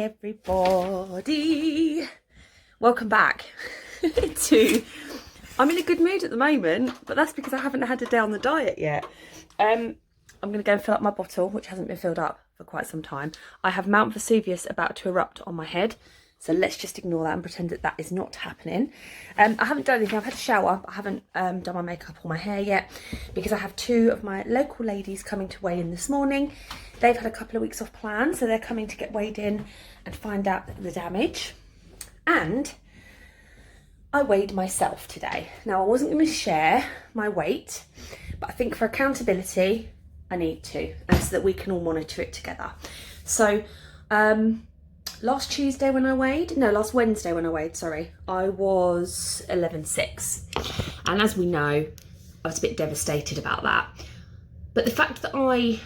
everybody. Welcome back to... I'm in a good mood at the moment, but that's because I haven't had a day on the diet yet. I'm going to go and fill up my bottle, which hasn't been filled up for quite some time. I have Mount Vesuvius about to erupt on my head, so let's just ignore that and pretend that that is not happening. I haven't done anything. I've had a shower. I haven't done my makeup or my hair yet because I have two of my local ladies coming to weigh in this morning. They've had a couple of weeks off plan, so they're coming to get weighed in and find out the damage. And I weighed myself today. Now, I wasn't going to share my weight, but I think for accountability, I need to, and so that we can all monitor it together. So, last Wednesday when I weighed, I was 11.6. And as we know, I was a bit devastated about that. But the fact that I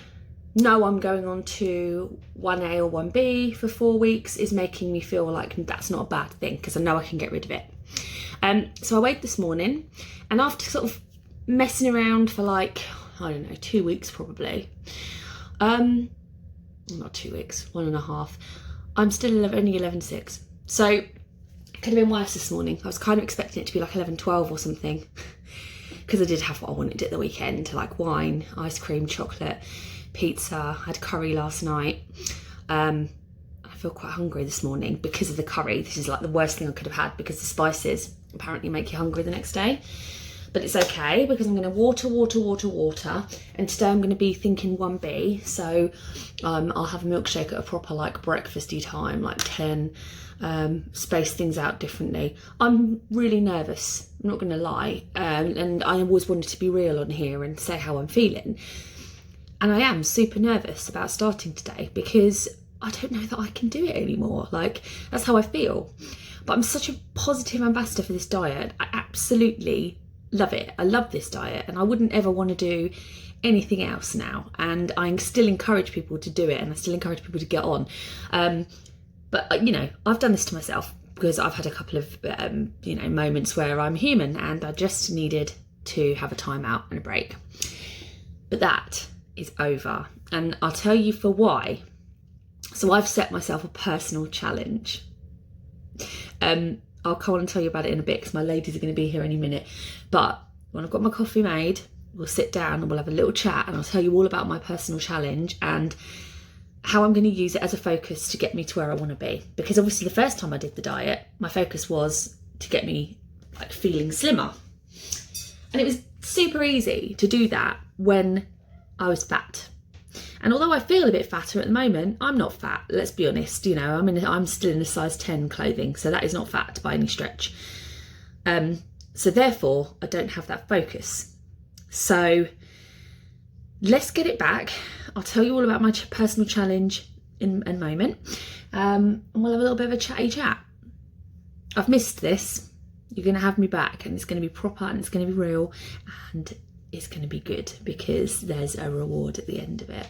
know I'm going on to 1A or 1B for 4 weeks is making me feel like that's not a bad thing, because I know I can get rid of it. So I weighed this morning, and after sort of messing around for like, I don't know, 2 weeks probably, not 2 weeks, 1.5, I'm still only 11.6. So it could have been worse this morning. I was kind of expecting it to be like 11.12 or something, because I did have what I wanted at the weekend, like wine, ice cream, chocolate, pizza. I had curry last night. I feel quite hungry this morning because of the curry. This is like the worst thing I could have had, because the spices apparently make you hungry the next day. But it's okay, because I'm going to water. And today I'm going to be thinking 1B. So I'll have a milkshake at a proper like breakfasty time, like 10, space things out differently. I'm really nervous, I'm not going to lie. And I always wanted to be real on here and say how I'm feeling. And I am super nervous about starting today, because I don't know that I can do it anymore. Like, that's how I feel. But I'm such a positive ambassador for this diet. I absolutely love it. I love this diet, and I wouldn't ever want to do anything else now. And I still encourage people to do it, and I still encourage people to get on. But, you know, I've done this to myself because I've had a couple of, moments where I'm human, and I just needed to have a time out and a break. But that is over, and I'll tell you for why. So I've set myself a personal challenge. I'll come on and tell you about it in a bit, because my ladies are going to be here any minute. But when I've got my coffee made, we'll sit down and we'll have a little chat, and I'll tell you all about my personal challenge and how I'm going to use it as a focus to get me to where I want to be. Because obviously the first time I did the diet, my focus was to get me like feeling slimmer. And it was super easy to do that when I was fat. And although I feel a bit fatter at the moment, I'm not fat, let's be honest. You know, I'm still in a size 10 clothing, so that is not fat by any stretch. So therefore, I don't have that focus. So let's get it back. I'll tell you all about my personal challenge in a moment. And we'll have a little bit of a chatty chat. I've missed this. You're going to have me back, and it's going to be proper, and it's going to be real, and it's going to be good, because there's a reward at the end of it.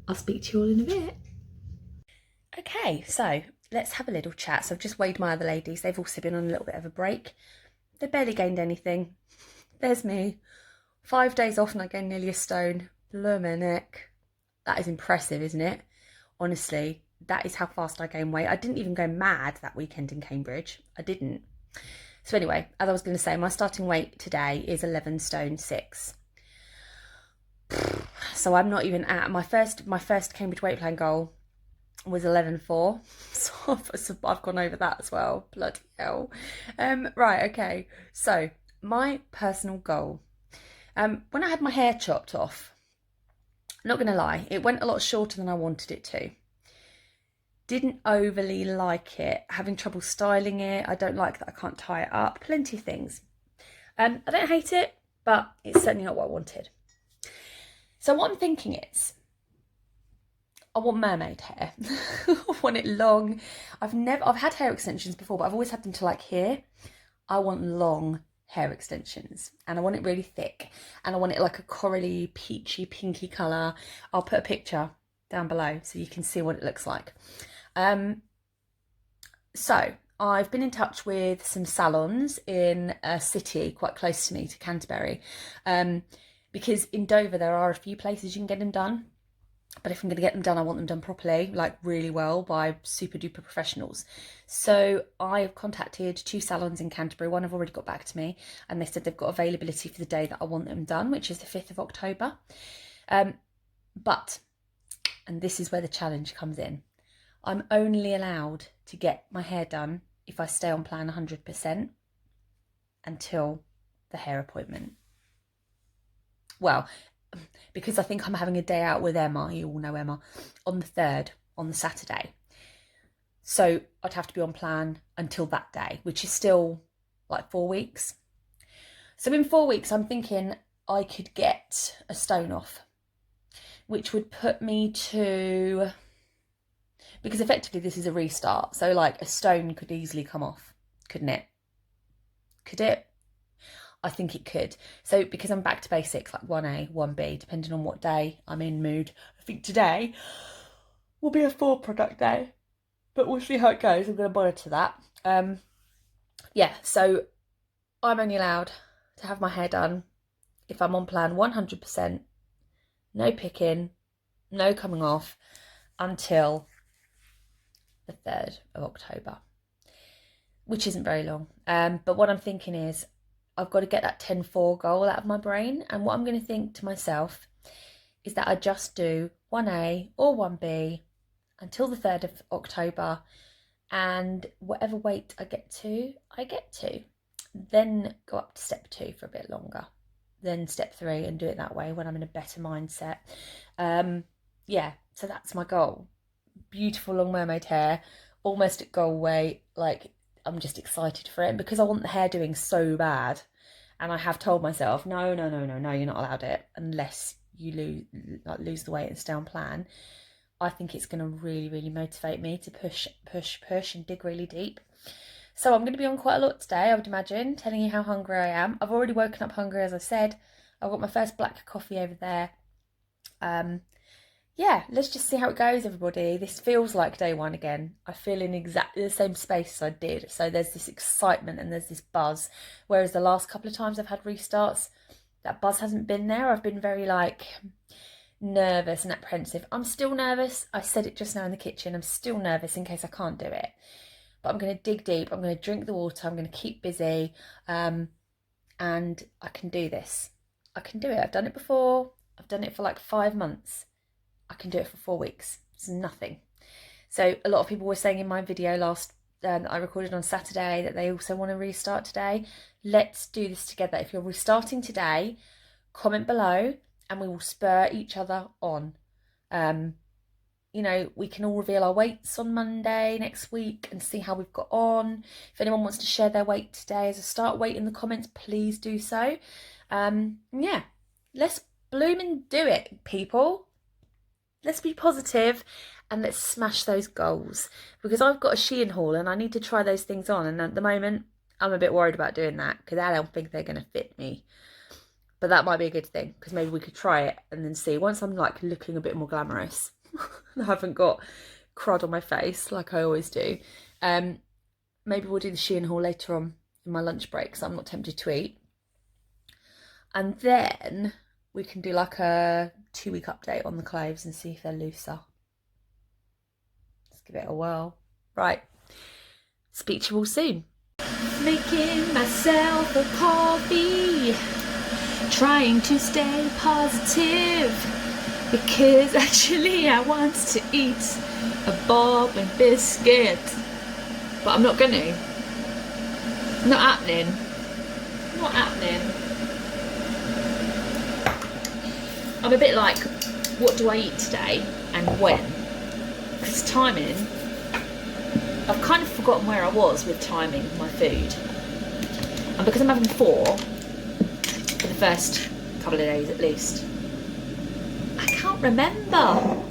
I'll speak to you all in a bit. Okay, so let's have a little chat. So I've just weighed my other ladies. They've also been on a little bit of a break. They barely gained anything. There's me. 5 days off and I gained nearly a stone. Blimey. That is impressive, isn't it? Honestly, that is how fast I gained weight. I didn't even go mad that weekend in Cambridge. I didn't. So anyway, as I was going to say, my starting weight today is 11 stone 6. So I'm not even at my first Cambridge weight plan goal was 11.4. So I've gone over that as well. Bloody hell. Right, okay. So my personal goal. When I had my hair chopped off, I'm not going to lie, it went a lot shorter than I wanted it to. Didn't overly like it, having trouble styling it. I don't like that I can't tie it up. Plenty of things. I don't hate it, but it's certainly not what I wanted. So what I'm thinking is, I want mermaid hair. I want it long. I've had hair extensions before, but I've always had them to like here. I want long hair extensions, and I want it really thick, and I want it like a corally, peachy, pinky colour. I'll put a picture down below so you can see what it looks like. So I've been in touch with some salons in a city quite close to me, to Canterbury, because in Dover there are a few places you can get them done. But if I'm going to get them done, I want them done properly, like really well, by super duper professionals. So I've contacted 2 salons in Canterbury. One have already got back to me, and they said they've got availability for the day that I want them done, which is the 5th of October. But, and this is where the challenge comes in, I'm only allowed to get my hair done if I stay on plan 100% until the hair appointment. Well, because I think I'm having a day out with Emma, you all know Emma, on the 3rd, on the Saturday. So I'd have to be on plan until that day, which is still like 4 weeks. So in 4 weeks, I'm thinking I could get a stone off, which would put me to, because effectively this is a restart. So like a stone could easily come off, couldn't it? Could it? I think it could. So because I'm back to basics, like 1A, 1B, depending on what day I'm in mood. I think today will be a 4 product day, but we'll see how it goes. I'm going to monitor that. Yeah, so I'm only allowed to have my hair done if I'm on plan 100%, no picking, no coming off, until the 3rd of October, which isn't very long. But what I'm thinking is, I've got to get that 10-4 goal out of my brain. And what I'm going to think to myself is that I just do 1A or 1B until the 3rd of October. And whatever weight I get to, I get to. Then go up to step 2 for a bit longer. Then step 3 and do it that way when I'm in a better mindset. Yeah, so that's my goal. Beautiful long mermaid hair, almost at goal weight. Like, I'm just excited for it because I want the hair doing so bad. And I have told myself, no, you're not allowed it unless you lose the weight and stay on plan. I think it's going to really, really motivate me to push and dig really deep. So I'm going to be on quite a lot today, I would imagine, telling you how hungry I am. I've already woken up hungry, as I said. I've got my first black coffee over there. Yeah, let's just see how it goes, everybody. This feels like day 1 again. I feel in exactly the same space as I did. So there's this excitement and there's this buzz. Whereas the last couple of times I've had restarts, that buzz hasn't been there. I've been very like nervous and apprehensive. I'm still nervous. I said it just now in the kitchen. I'm still nervous in case I can't do it. But I'm going to dig deep. I'm going to drink the water. I'm going to keep busy. And I can do this. I can do it. I've done it before. I've done it for like 5 months. I can do it for 4 weeks. It's nothing. So a lot of people were saying in my video last that I recorded on Saturday that they also want to restart today. Let's do this together. If you're restarting today, comment below and we will spur each other on. You know, we can all reveal our weights on Monday next week and see how we've got on. If anyone wants to share their weight today as a start weight in the comments, please do so. Yeah, let's bloom and do it, people. Let's be positive and let's smash those goals, because I've got a Shein haul and I need to try those things on, and at the moment I'm a bit worried about doing that because I don't think they're going to fit me. But that might be a good thing because maybe we could try it and then see once I'm like looking a bit more glamorous. I haven't got crud on my face like I always do. Maybe we'll do the Shein haul later on in my lunch break so I'm not tempted to eat. And then we can do like a 2-week update on the clothes and see if they're looser. Let's give it a whirl. Right. Speak to you all soon. Making myself a coffee. Trying to stay positive. Because actually I want to eat a bob and biscuit. But I'm not going to. Not happening. Not happening. I'm a bit like, what do I eat today and when? Because timing, I've kind of forgotten where I was with timing my food. And because I'm having 4 for the first couple of days at least, I can't remember.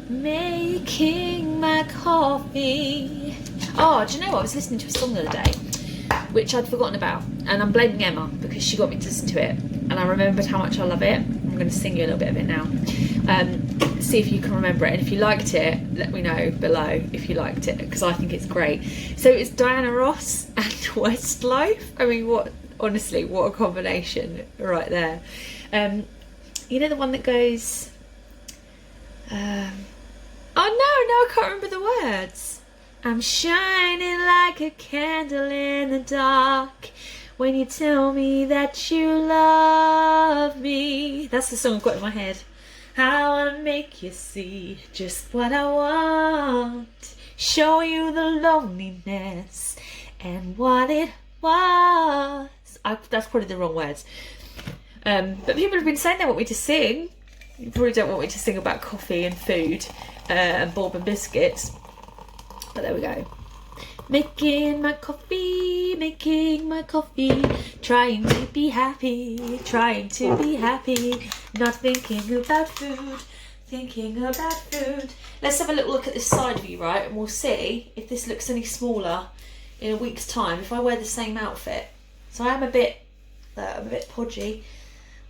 Making my coffee. Oh, do you know what? I was listening to a song the other day, which I'd forgotten about. And I'm blaming Emma because she got me to listen to it. And I remembered how much I love it. I'm going to sing you a little bit of it now. See if you can remember it. And if you liked it, let me know below if you liked it, because I think it's great. So it's Diana Ross and Westlife. I mean, honestly, what a combination right there. You know the one that goes, Oh no, I can't remember the words. I'm shining like a candle in the dark when you tell me that you love me. That's the song I've got in my head. I wanna make you see just what I want, show you the loneliness and what it was. That's probably the wrong words. But people have been saying they want me to sing. You probably don't want me to sing about coffee and food and bourbon biscuits. But there we go. Making my coffee, trying to be happy, not thinking about food, Let's have a little look at this side view, right? And we'll see if this looks any smaller in a week's time if I wear the same outfit. So I'm a bit podgy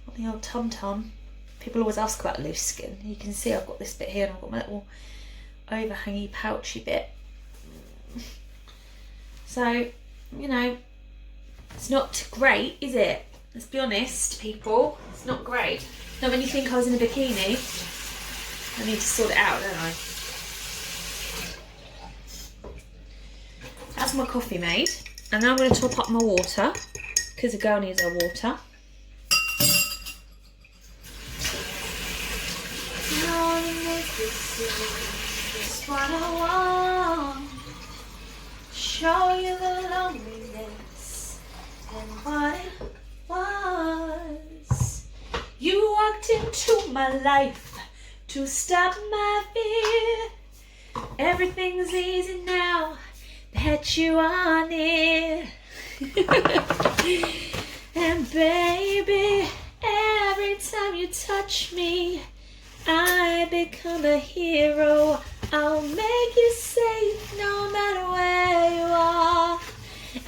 on the old tum-tum. People always ask about loose skin. You can see I've got this bit here and I've got my little overhangy pouchy bit. So, you know, it's not great, is it? Let's be honest, people. It's not great. Not when you think I was in a bikini. I need to sort it out, don't I? That's my coffee made. And now I'm going to top up my water, because a girl needs her water. Just what I want, show you the loneliness and what it was. You walked into my life to stop my fear. Everything's easy now that you are near. And baby, every time you touch me, I become a hero. I'll make you safe no matter where you are,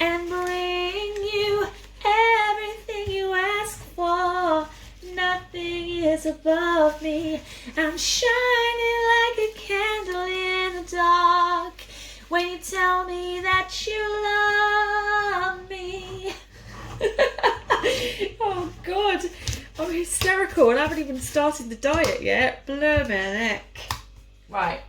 and bring you everything you ask for. Nothing is above me. I'm shining like a candle in the dark when you tell me that you love me. Oh God, I'm hysterical and I haven't even started the diet yet. Blur my neck. Right.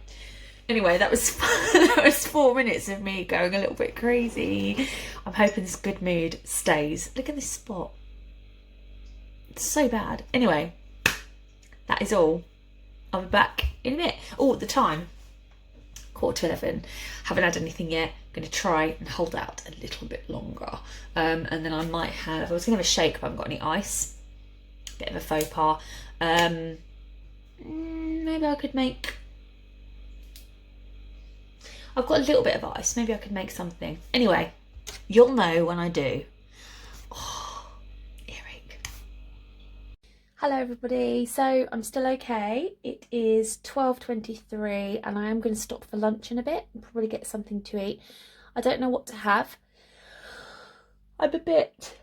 Anyway, that was 4 minutes of me going a little bit crazy. I'm hoping this good mood stays. Look at this spot. It's so bad. Anyway, that is all. I'll be back in a minute. Oh, at the time, 11:15. Haven't had anything yet. I'm going to try and hold out a little bit longer. And then I might have, I was going to have a shake, but I haven't got any ice. Bit of a faux pas. Maybe I could make, I've got a little bit of ice. Maybe I could make something. Anyway, you'll know when I do. Oh, earache. Hello everybody. So I'm still okay. It is 12:23 and I am going to stop for lunch in a bit and probably get something to eat. I don't know what to have. I'm a bit,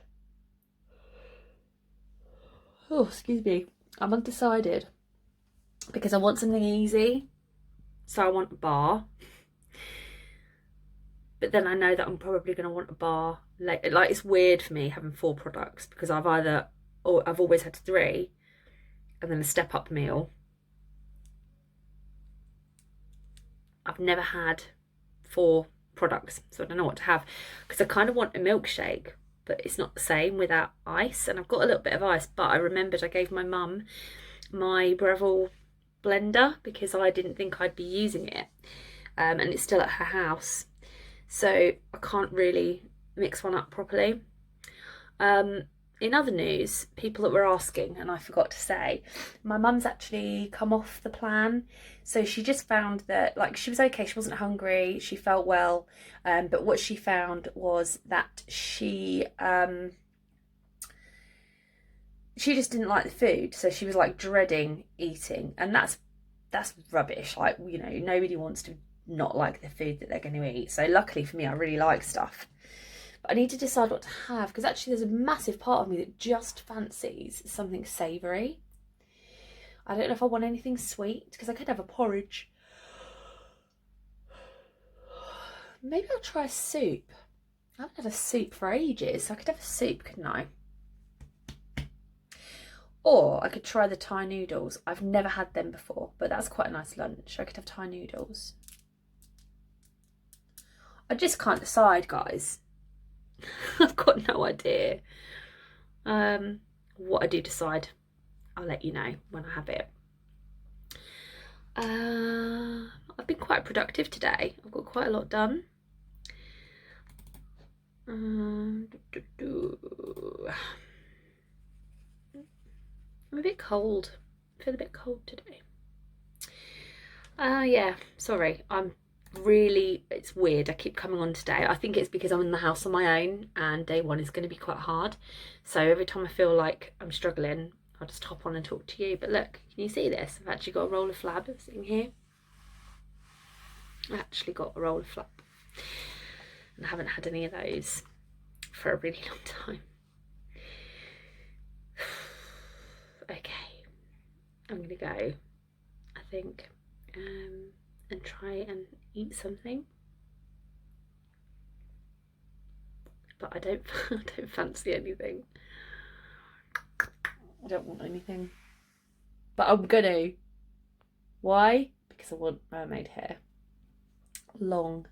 oh, excuse me. I'm undecided because I want something easy. So I want a bar. But then I know that I'm probably going to want a bar later. Like, it's weird for me having 4 products because I've always had 3 and then a step up meal. I've never had 4 products, so I don't know what to have because I kind of want a milkshake, but it's not the same without ice. And I've got a little bit of ice, but I remembered I gave my mum my Breville blender because I didn't think I'd be using it, and it's still at her house. So I can't really mix one up properly. In other news, people that were asking, and I forgot to say, my mum's actually come off the plan. So she just found that, like, she was okay, she wasn't hungry, she felt well, but what she found was that she just didn't like the food. So she was like dreading eating, and that's rubbish. Like, you know, nobody wants to not like the food that they're going to eat. So luckily for me, I really like stuff. But I need to decide what to have because actually there's a massive part of me that just fancies something savoury. I don't know if I want anything sweet because I could have a porridge. Maybe I'll try a soup. I haven't had a soup for ages, so I could have a soup, couldn't I? Or I could try the Thai noodles. I've never had them before, but that's quite a nice lunch. I could have Thai noodles. I just can't decide, guys. I've got no idea. What I do decide, I'll let you know when I have it. I've been quite productive today. I've got quite a lot done. I'm a bit cold. I feel a bit cold today. Yeah, sorry. It's weird. I keep coming on today. I think it's because I'm in the house on my own and day one is going to be quite hard. So every time I feel like I'm struggling, I'll just hop on and talk to you. But look, can you see this? I've actually got a roll of flab sitting here. I actually got a roll of flab. And I haven't had any of those for a really long time. Okay, I'm gonna go, I think, and try and eat something. But I don't fancy anything. I don't want anything. But I'm gonna. Why? Because I want mermaid hair. Long,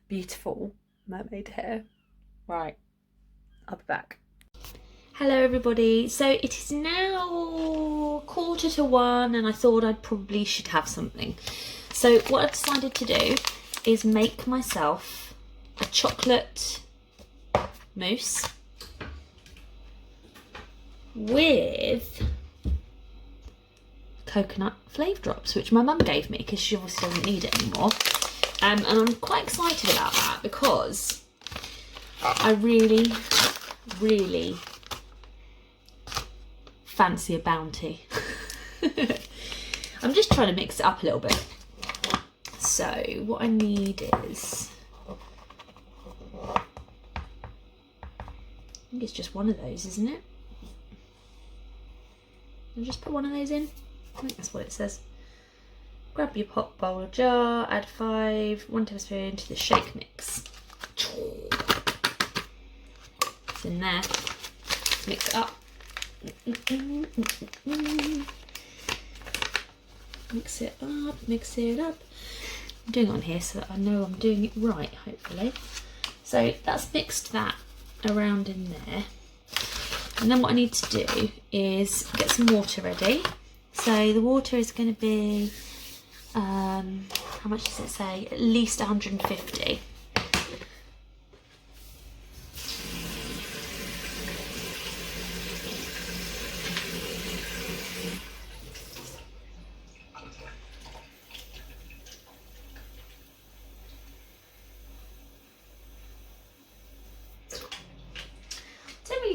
beautiful mermaid hair. Right, I'll be back. Hello everybody. So it is now 1:45 and I thought I probably should have something. So what I've decided to do is make myself a chocolate mousse with coconut flavour drops, which my mum gave me because she obviously doesn't need it anymore. And I'm quite excited about that because I really fancy a bounty. I'm just trying to mix it up a little bit. So what I need is, I think it's just one of those, isn't it? I'll just put one of those in. I think that's what it says. Grab your pot, bowl or jar, add 1 tablespoon to the shake mix. It's in there. Mix it up. Mix it up, mix it up. I'm doing it on here so that I know I'm doing it right, hopefully. So that's mixed that around in there. And then what I need to do is get some water ready. So the water is going to be, how much does it say? At least 150.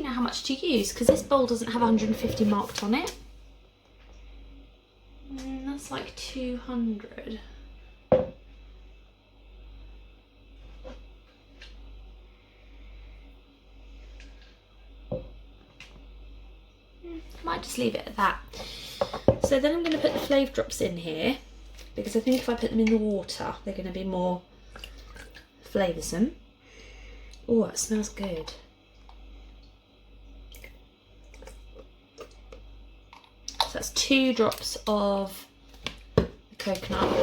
How much to use because this bowl doesn't have 150 marked on it. That's like 200. Might just leave it at that. So then I'm going to put the flavour drops in here because I think if I put them in the water they're going to be more flavoursome. Oh, it smells good. So that's 2 drops of the coconut.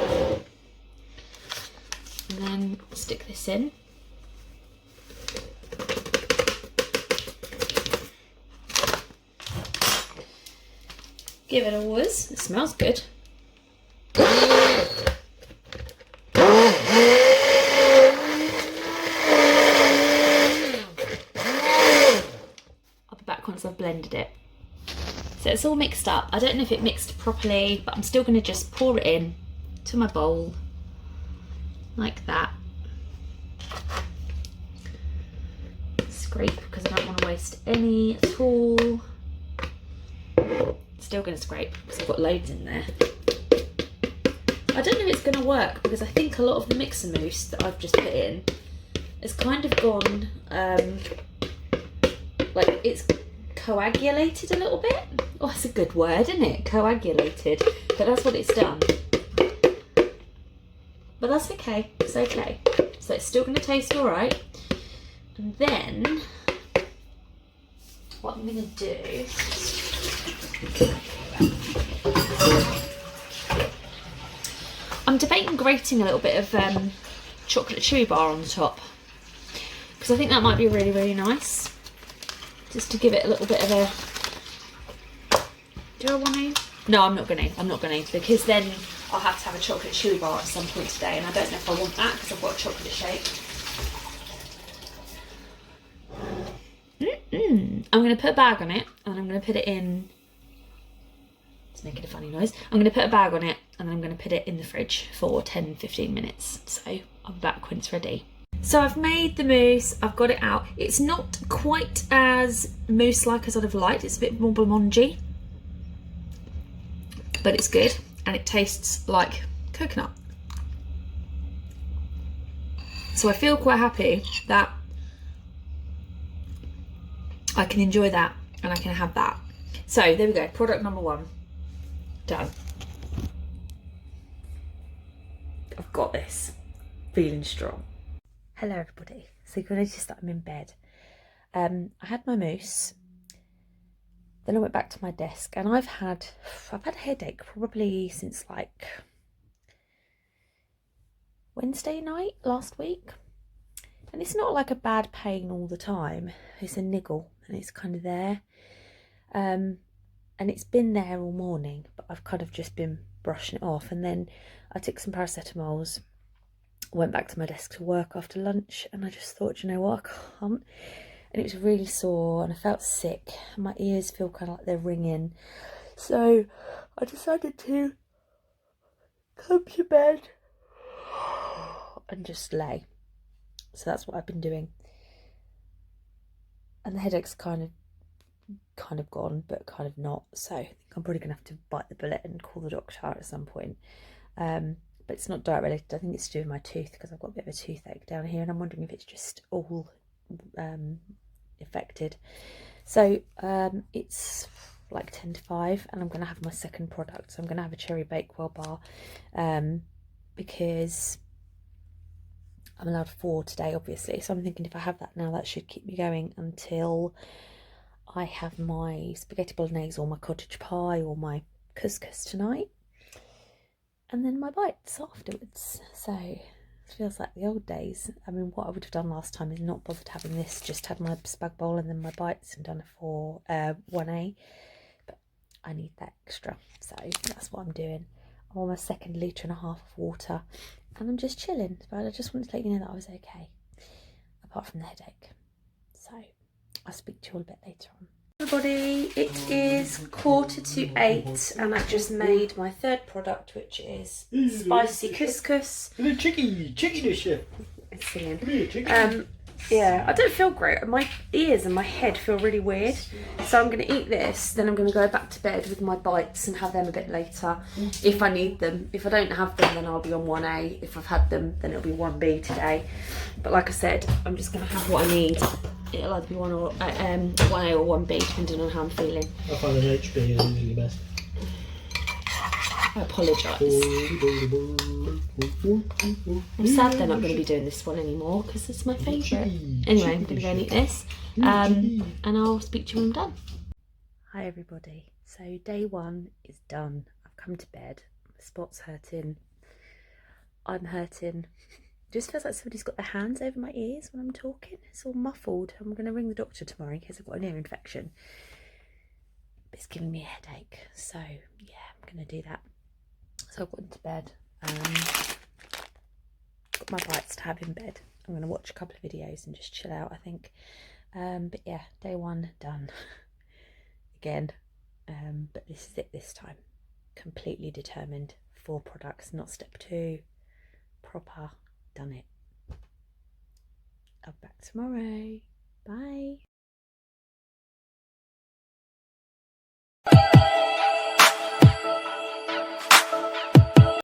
And then stick this in. Give it a whiz. It smells good. I'll be back once I've blended it. So it's all mixed up. I don't know if it mixed properly, but I'm still going to just pour it in to my bowl like that. Scrape because I don't want to waste any at all. Still going to scrape because I've got loads in there. I don't know if it's going to work because I think a lot of the mixer mousse that I've just put in has kind of gone, like it's coagulated a little bit. Oh, that's a good word, isn't it? Coagulated. But that's what it's done. But that's okay. It's okay. So it's still going to taste all right. And then what I'm going to do I'm debating grating a little bit of chocolate chewy bar on the top, because I think that might be really, really nice. Just to give it a little bit of a... Do I want to? No, I'm not going to, because then I'll have to have a chocolate chewy bar at some point today, and I don't know if I want that because I've got a chocolate shake. I'm going to put a bag on it, and I'm going to put it in... It's making a funny noise. I'm going to put a bag on it, and then I'm going to put it in the fridge for 10-15 minutes. So I'm back when it's ready. So I've made the mousse, I've got it out. It's not quite as mousse-like as I'd have liked. It's a bit more blancmangy, but it's good, and it tastes like coconut. So I feel quite happy that I can enjoy that and I can have that. So there we go, product number 1, done. I've got this, feeling strong. Hello everybody, so you've noticed that I'm in bed. I had my mousse, then I went back to my desk, and I've had a headache probably since like Wednesday night last week. And it's not like a bad pain all the time, it's a niggle and it's kind of there. And it's been there all morning, but I've kind of just been brushing it off. And then I took some paracetamols, went back to my desk to work after lunch, and I just thought, you know what, I can't. And it was really sore and I felt sick, and my ears feel kind of like they're ringing. So I decided to come to bed and just lay. So that's what I've been doing. And the headache's kind of gone, but kind of not. So I think I'm probably gonna have to bite the bullet and call the doctor at some point. But it's not diet related. I think it's to do with my tooth, because I've got a bit of a toothache down here, and I'm wondering if it's just all affected. So it's like 10 to 5, and I'm going to have my second product. So I'm going to have a cherry bakewell bar, because I'm allowed 4 today, obviously. So I'm thinking if I have that now, that should keep me going until I have my spaghetti bolognese or my cottage pie or my couscous tonight, and then my bites afterwards. So it feels like the old days. I mean, what I would have done last time is not bothered having this, just had my spag bowl and then my bites, and done it for 1A. But I need that extra, so that's what I'm doing. I'm on my 2.5 litre of water, and I'm just chilling. But I just wanted to let you know that I was okay, apart from the headache. So I'll speak to you all a bit later on. Everybody, it is 7:45, and I've just made my third product, which is spicy couscous. Chicky dish. It's singing. Yeah, I don't feel great. My ears and my head feel really weird. So I'm going to eat this, then I'm going to go back to bed with my bites and have them a bit later if I need them. If I don't have them, then I'll be on 1A. If I've had them, then it'll be 1B today. But like I said, I'm just going to have what I need. It'll either be 1A or 1B, depending on how I'm feeling. I find an HB is usually best. I apologise. I'm sad they're not going to be doing this one anymore, because it's my favourite. Anyway, I'm going to go and eat this, and I'll speak to you when I'm done. Hi everybody. So day 1 is done. I've come to bed. My spot's hurting. I'm hurting. It just feels like somebody's got their hands over my ears when I'm talking. It's all muffled. I'm going to ring the doctor tomorrow in case I've got an ear infection. But it's giving me a headache. So yeah, I'm going to do that. So I've got into bed. Got my bites to have in bed. I'm going to watch a couple of videos and just chill out, I think. But yeah, day 1 done. Again. But this is it this time. Completely determined. 4 products, not step 2. Proper. Done it. I'll be back tomorrow. Bye.